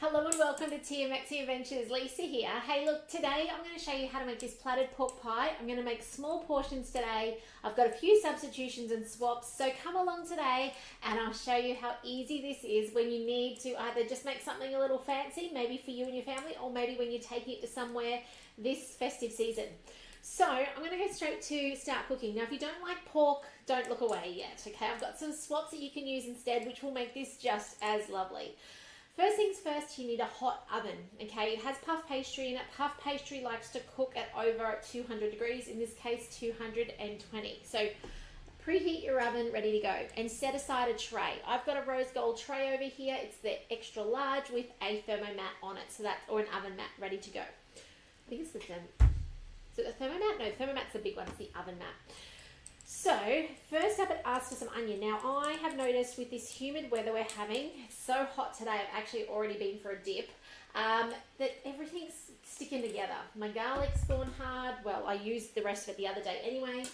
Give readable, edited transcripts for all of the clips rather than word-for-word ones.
Hello and welcome to TMX Adventures. Lisa here. Hey look, today I'm going to show you how to make this plaited pork pie. I'm going to make small portions today. I've got a few substitutions and swaps, so come along today and I'll show you how easy this is when you need to either just make something a little fancy, maybe for you and your family, or maybe when you're taking it to somewhere this festive season. So I'm going to go straight to start cooking. Now if you don't like pork, don't look away yet, okay? I've got some swaps that you can use instead, which will make this just as lovely. First things first, you need a hot oven, okay? It has puff pastry in it. Puff pastry likes to cook at over 200 degrees, in this case 220. So preheat your oven, ready to go, and set aside a tray. I've got a rose gold tray over here. It's the extra large with a thermo mat on it, so that's, or an oven mat ready to go. I think it's the thermo mat? No, thermo mat's the big one, it's the oven mat. So, first up it asks for some onion. Now, I have noticed with this humid weather we're having, it's so hot today, I've actually already been for a dip, that everything's sticking together. My garlic's gone hard. Well, I used the rest of it the other day anyway,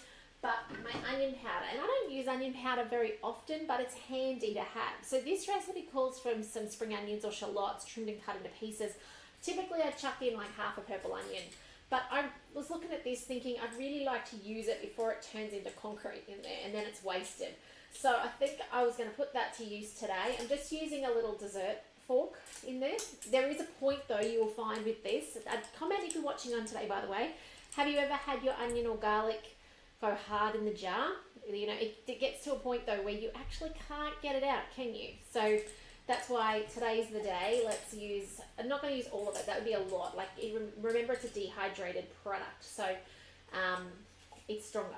but my onion powder, and I don't use onion powder very often, but it's handy to have. So this recipe calls for some spring onions or shallots trimmed and cut into pieces. Typically, I chuck in like half a purple onion. But I was looking at this thinking I'd really like to use it before it turns into concrete in there and then it's wasted. So I think I was going to put that to use today. I'm just using a little dessert fork in there. There is a point though you will find with this. Comment if you're watching on today, by the way. Have you ever had your onion or garlic go hard in the jar? You know, it gets to a point though where you actually can't get it out, can you? So that's why today's the day. Let's use, I'm not going to use all of it, that would be a lot. Like, remember it's a dehydrated product, so it's stronger,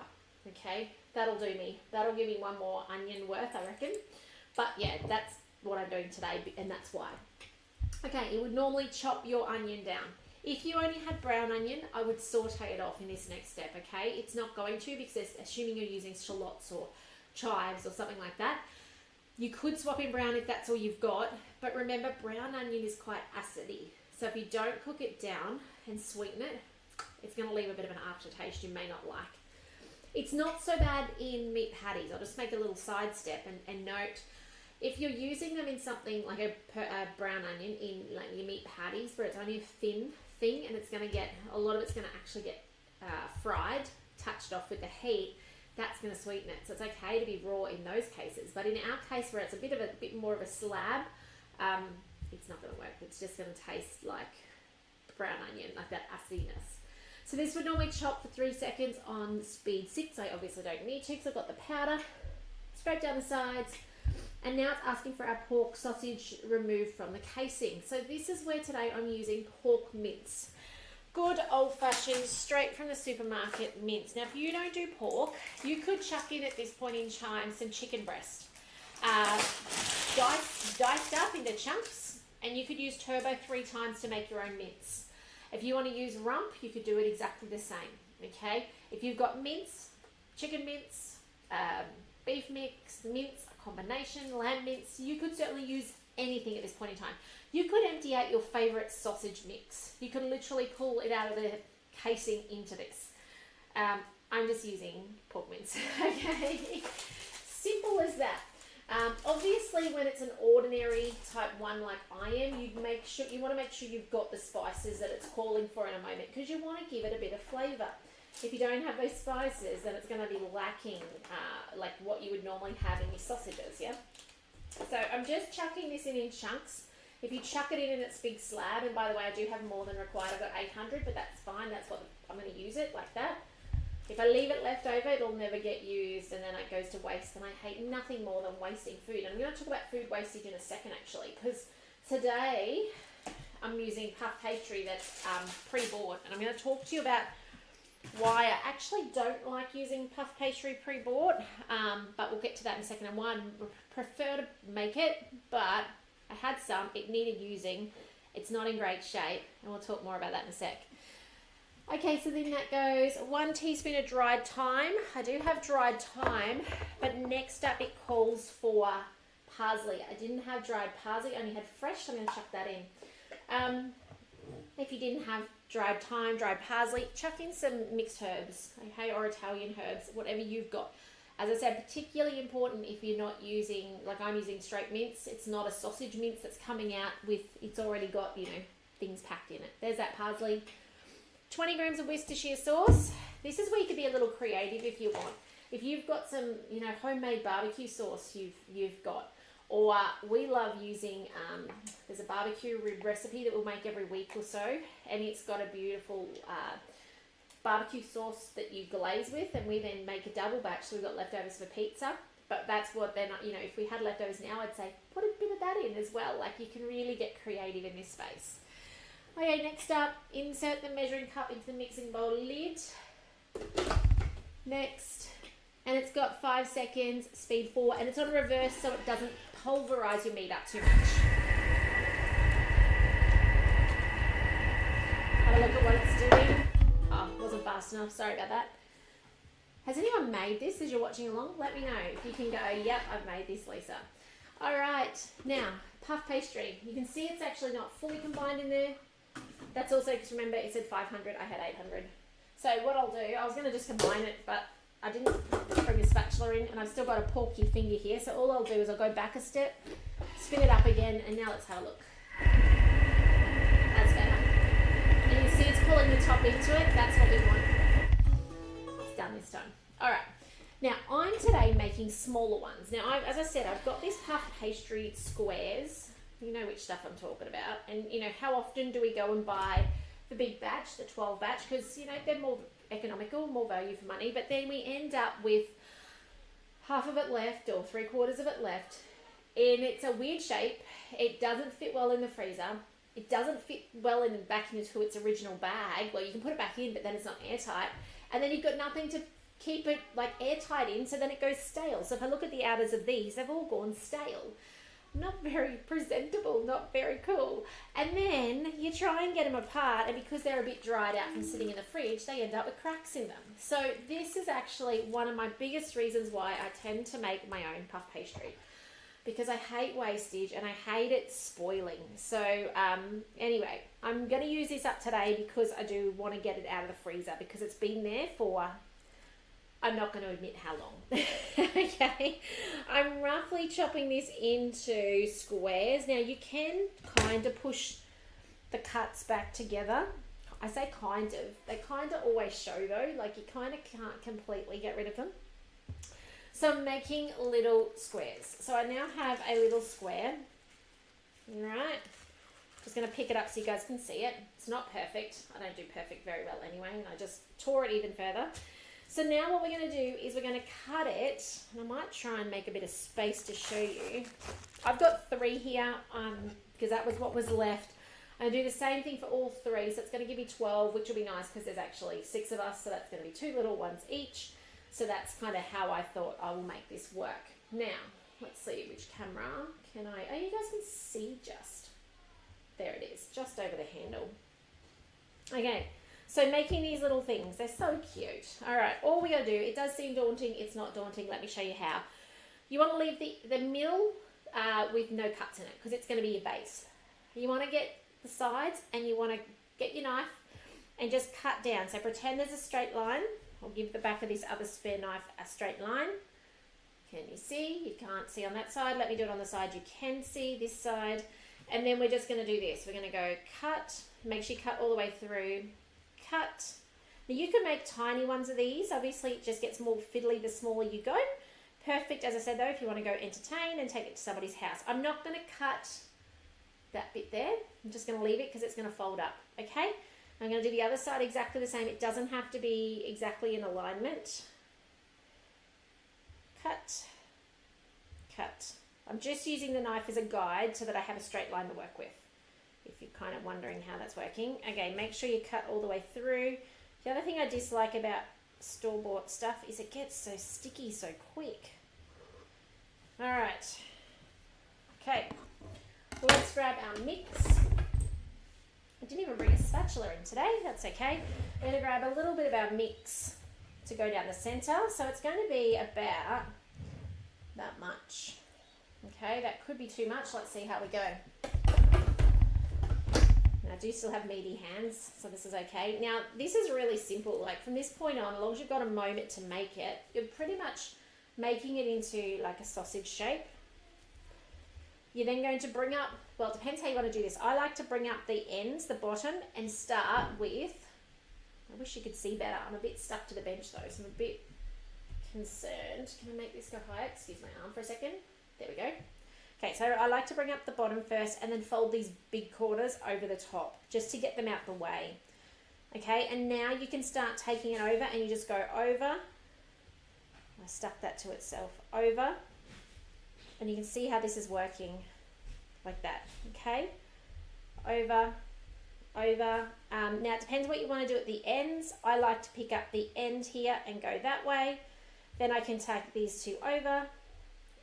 okay? That'll do me. That'll give me one more onion worth, I reckon. But yeah, that's what I'm doing today, and that's why. Okay, you would normally chop your onion down. If you only had brown onion, I would saute it off in this next step, okay? It's not going to, because assuming you're using shallots or chives or something like that, you could swap in brown if that's all you've got, but remember brown onion is quite acidy. So if you don't cook it down and sweeten it, it's going to leave a bit of an aftertaste you may not like. It's not so bad in meat patties. I'll just make a little side step and note, if you're using them in something like a brown onion in like your meat patties where it's only a thin thing and it's going to get, a lot of it's going to actually get fried, touched off with the heat, that's going to sweeten it. So it's okay to be raw in those cases. But in our case where it's a bit more of a slab, it's not going to work. It's just going to taste like brown onion, like that acidness. So this would normally chop for 3 seconds on speed 6. I obviously don't need to because I've got the powder. Scrape down the sides. And now it's asking for our pork sausage removed from the casing. So this is where today I'm using pork mince. Good old-fashioned, straight from the supermarket mince. Now, if you don't do pork, you could chuck in at this point in time some chicken breast. Diced up into chunks, and you could use turbo 3 times to make your own mince. If you want to use rump, you could do it exactly the same, okay? If you've got mince, chicken mince, beef mince, a combination, lamb mince, you could certainly use anything at this point in time. You could empty out your favorite sausage mix. You could literally pull it out of the casing into this. I'm just using pork mince, okay? Simple as that. Obviously, when it's an ordinary type one like I am, you want to make sure you've got the spices that it's calling for in a moment because you want to give it a bit of flavour. If you don't have those spices, then it's going to be lacking like what you would normally have in your sausages, yeah? So I'm just chucking this in chunks. If you chuck it in its big slab, and by the way, I do have more than required. I've got 800, but that's fine. That's what I'm going to use it like that. If I leave it left over, it'll never get used, and then it goes to waste. And I hate nothing more than wasting food. And I'm going to talk about food wastage in a second, actually, because today I'm using puff pastry that's pre-board, and I'm going to talk to you about why I actually don't like using puff pastry pre-bought, but we'll get to that in a second, and why I prefer to make it, but I had some, it needed using, it's not in great shape, and we'll talk more about that in a sec. Okay, so then that goes 1 teaspoon of dried thyme. I do have dried thyme, but next up it calls for parsley. I didn't have dried parsley, I only had fresh, so I'm going to chuck that in. If you didn't have dried thyme, dried parsley, chuck in some mixed herbs, okay, or Italian herbs, whatever you've got. As I said, particularly important if you're not using, like I'm using straight mince. It's not a sausage mince that's coming out with, it's already got, you know, things packed in it. There's that parsley. 20 grams of Worcestershire sauce. This is where you could be a little creative if you want. If you've got some, you know, homemade barbecue sauce you've got, or we love using, there's a barbecue rib recipe that we'll make every week or so, and it's got a beautiful barbecue sauce that you glaze with, and we then make a double batch, so we've got leftovers for pizza. But that's what they're not, you know, if we had leftovers now, I'd say put a bit of that in as well. Like, you can really get creative in this space. Okay, next up, insert the measuring cup into the mixing bowl lid. Next, and it's got 5 seconds, speed 4, and it's on reverse so it doesn't pulverize your meat up too much. Have a look at what it's doing. Oh, wasn't fast enough, sorry about that. Has anyone made this as you're watching along? Let me know if you can go, yep, I've made this, Lisa. All right, now, puff pastry. You can see it's actually not fully combined in there. That's also because, remember, it said 500, I had 800. So what I'll do, I was going to just combine it, but I didn't bring a spatula in, and I've still got a porky finger here. So all I'll do is I'll go back a step, spin it up again, and now let's have a look. That's better. And you see it's pulling the top into it. That's what we want. It's done this time. All right. Now, I'm today making smaller ones. Now, as I said, I've got these puff pastry squares. You know which stuff I'm talking about. And, you know, how often do we go and buy the big batch, the 12 batch? Because, you know, they're more economical, more value for money. But then we end up with half of it left or 3/4 of it left. And it's a weird shape. It doesn't fit well in the freezer. It doesn't fit well back into its original bag. Well, you can put it back in, but then it's not airtight. And then you've got nothing to keep it like airtight in, so then it goes stale. So if I look at the outers of these, they've all gone stale. Not very presentable, not very cool. And then you try and get them apart, and because they're a bit dried out from sitting in the fridge, they end up with cracks in them. So this is actually one of my biggest reasons why I tend to make my own puff pastry, because I hate wastage and I hate it spoiling. So anyway, I'm going to use this up today because I do want to get it out of the freezer, because it's been there for, I'm not going to admit how long. Okay, I'm roughly chopping this into squares. Now you can kind of push the cuts back together. I say kind of. They kind of always show though, like you kind of can't completely get rid of them. So I'm making little squares. So I now have a little square. All right. Just going to pick it up so you guys can see it. It's not perfect. I don't do perfect very well anyway, and I just tore it even further. So now what we're going to do is we're going to cut it, and I might try and make a bit of space to show you. I've got 3 here because that was what was left. I'm going to do the same thing for all 3, so it's going to give me 12, which will be nice because there's actually 6 of us, so that's going to be 2 little ones each. So that's kind of how I thought I will make this work. Now, let's see which camera can I... Oh, you guys can see just... There it is, just over the handle. Okay. So making these little things, they're so cute. All right, all we gotta do, it does seem daunting, it's not daunting, let me show you how. You wanna leave the middle with no cuts in it, because it's gonna be your base. You wanna get the sides, and you wanna get your knife and just cut down. So pretend there's a straight line. I'll give the back of this other spare knife a straight line. Can you see? You can't see on that side. Let me do it on the side you can see, this side. And then we're just gonna do this. We're gonna go cut, make sure you cut all the way through. Cut. Now you can make tiny ones of these. Obviously it just gets more fiddly the smaller you go. Perfect, as I said though, if you want to go entertain and take it to somebody's house. I'm not going to cut that bit there. I'm just going to leave it because it's going to fold up. Okay, I'm going to do the other side exactly the same. It doesn't have to be exactly in alignment. Cut. Cut. I'm just using the knife as a guide so that I have a straight line to work with, if you're kind of wondering how that's working. Okay, make sure you cut all the way through. The other thing I dislike about store-bought stuff is it gets so sticky so quick. All right. Okay, let's grab our mix. I didn't even bring a spatula in today. That's okay. We're going to grab a little bit of our mix to go down the center. So it's going to be about that much. Okay, that could be too much. Let's see how we go. And I do still have meaty hands, so this is okay. Now, this is really simple. Like from this point on, as long as you've got a moment to make it, you're pretty much making it into like a sausage shape. You're then going to bring up, well, it depends how you want to do this. I like to bring up the ends, the bottom, and start with, I wish you could see better. I'm a bit stuck to the bench though, so I'm a bit concerned. Can I make this go higher? Excuse my arm for a second. There we go. Okay, so I like to bring up the bottom first and then fold these big corners over the top just to get them out the way. Okay, and now you can start taking it over and you just go over. I stuck that to itself, over. And you can see how this is working like that, okay? Over, over. Now it depends what you want to do at the ends. I like to pick up the end here and go that way. Then I can take these two over,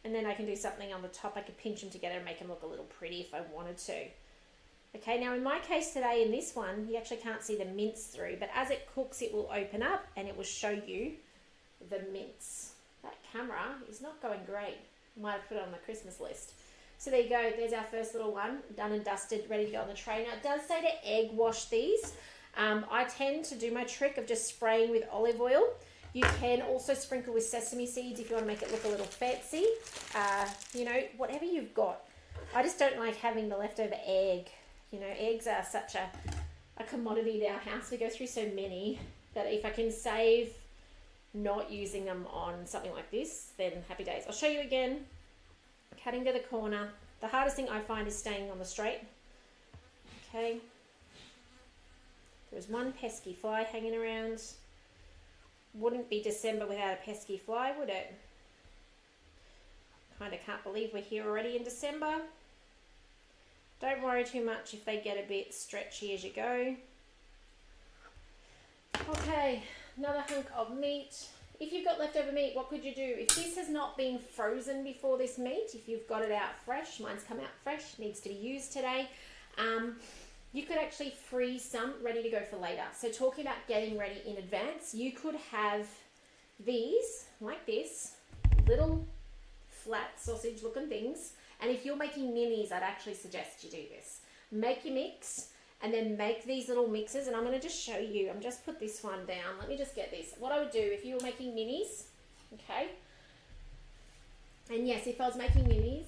and then I can do something on the top. I could pinch them together and make them look a little pretty if I wanted to. Okay, now in my case today, in this one, you actually can't see the mince through, but as it cooks, it will open up and it will show you the mince. That camera is not going great. Might have put it on the Christmas list. So there you go, there's our first little one, done and dusted, ready to go on the tray. Now it does say to egg wash these. I tend to do my trick of just spraying with olive oil. You can also sprinkle with sesame seeds if you want to make it look a little fancy. You know, whatever you've got. I just don't like having the leftover egg. You know, eggs are such a commodity in our house. We go through so many that if I can save not using them on something like this, then happy days. I'll show you again. Cutting to the corner. The hardest thing I find is staying on the straight. Okay. There's one pesky fly hanging around. Wouldn't be December without a pesky fly, would it? Kind of can't believe we're here already in December. Don't worry too much if they get a bit stretchy as you go. Okay. Another hunk of meat. If you've got leftover meat, what could you do? If this has not been frozen before this meat, if you've got it out fresh, mine's come out fresh, needs to be used today, you could actually freeze some ready to go for later. So talking about getting ready in advance, you could have these, like this, little flat sausage looking things. And if you're making minis, I'd actually suggest you do this. Make your mix. And then make these little mixes, and I'm going to just show you. I'm just put this one down. Let me just get this. What I would do if you were making minis, okay? And yes, if I was making minis,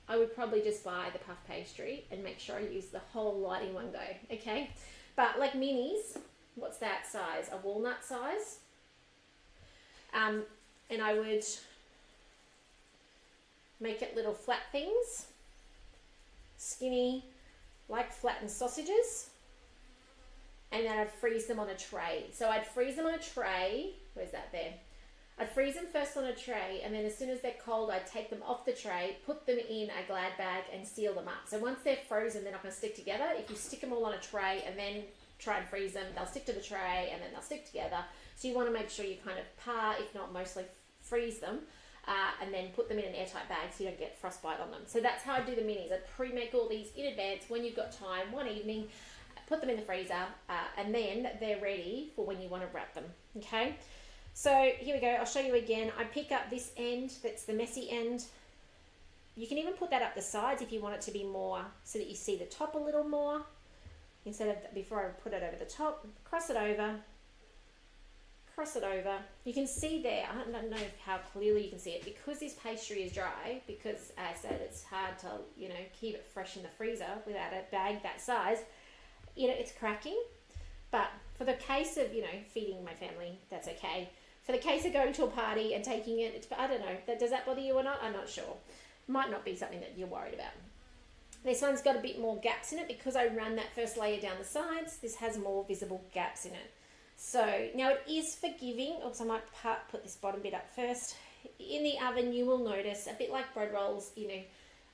I would probably just buy the puff pastry and make sure I use the whole lot in one go, okay? But like minis, what's that size? A walnut size. And I would make it little flat things, skinny, like flattened sausages, and then I'd freeze them on a tray. So I'd freeze them on a tray. Where's that there? I'd freeze them first on a tray, and then as soon as they're cold, I'd take them off the tray, put them in a Glad bag, and seal them up. So once they're frozen, they're not going to stick together. If you stick them all on a tray and then try and freeze them, they'll stick to the tray, and then they'll stick together. So you want to make sure you kind of par, if not mostly freeze them, and then put them in an airtight bag so you don't get frostbite on them. So that's how I do the minis. I pre-make all these in advance when you've got time, one evening, put them in the freezer, and then they're ready for when you want to wrap them, okay? So here we go, I'll show you again. I pick up this end, that's the messy end. You can even put that up the sides if you want it to be more, so that you see the top a little more, instead of before I put it over the top. Cross it over. Cross it over. You can see there, I don't know how clearly you can see it, because this pastry is dry, because as I said, it's hard to, you know, keep it fresh in the freezer without a bag that size. You know, it's cracking. But for the case of, you know, feeding my family, that's okay. For the case of going to a party and taking it, it's, I don't know, does that bother you or not? I'm not sure. Might not be something that you're worried about. This one's got a bit more gaps in it because I ran that first layer down the sides. This has more visible gaps in it. So now it is forgiving. Oops, I might put this bottom bit up first. In the oven, you will notice, a bit like bread rolls, you know,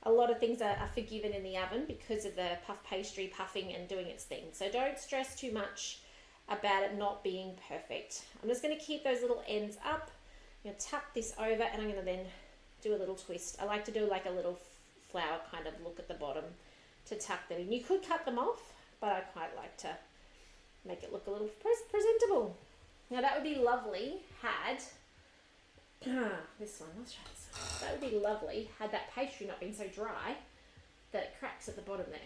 a lot of things are forgiven in the oven because of the puff pastry puffing and doing its thing. So don't stress too much about it not being perfect. I'm just going to keep those little ends up. I'm going to tuck this over, and I'm going to then do a little twist. I like to do like a little flower kind of look at the bottom to tuck them in. You could cut them off, but I quite like to make it look a little presentable. Now that would be lovely had this one, let's try this one. That would be lovely had that pastry not been so dry that it cracks at the bottom there.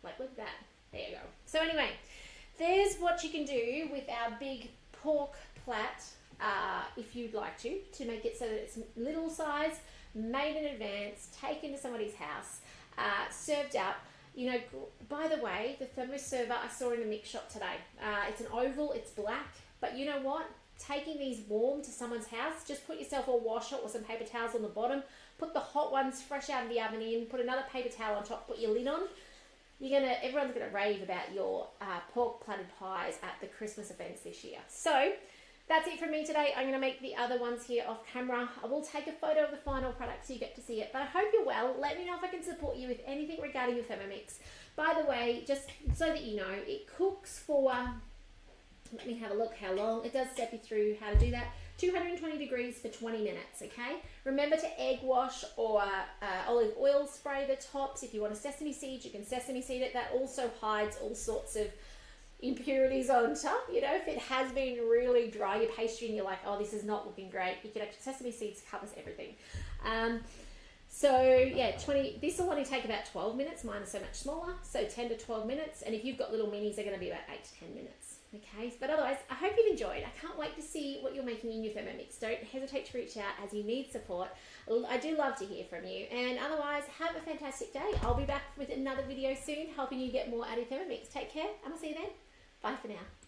Like, look at that. There you go. So anyway, there's what you can do with our big pork plat if you'd like to make it so that it's little size, made in advance, taken to somebody's house, served up. You know, by the way, the Thermo server I saw in the mix shop today. It's an oval, it's black, but you know what? Taking these warm to someone's house, just put yourself a washer or some paper towels on the bottom, put the hot ones fresh out of the oven in, put another paper towel on top, put your lid on. Everyone's gonna rave about your pork plaited pies at the Christmas events this year. So that's it from me today. I'm gonna make the other ones here off camera. I will take a photo of the final product so you get to see it, but I hope you're well. Let me know if I can support you with anything regarding your Thermomix. By the way, just so that you know, it cooks for, let me have a look how long. It does step you through how to do that. 220 degrees for 20 minutes, okay? Remember to egg wash or olive oil spray the tops. If you want a sesame seed, you can sesame seed it. That also hides all sorts of impurities on top. You know, if it has been really dry, your pastry, and you're like, oh, this is not looking great, you can actually, sesame seeds covers everything. So yeah, this will only take about 12 minutes. Mine is so much smaller, so 10 to 12 minutes. And if you've got little minis, they're going to be about 8 to 10 minutes. Okay, but otherwise, I hope you've enjoyed. I can't wait to see what you're making in your Thermomix. Don't hesitate to reach out as you need support. I do love to hear from you. And otherwise, have a fantastic day. I'll be back with another video soon, helping you get more out of your Thermomix. Take care, and I'll see you then. Bye for now.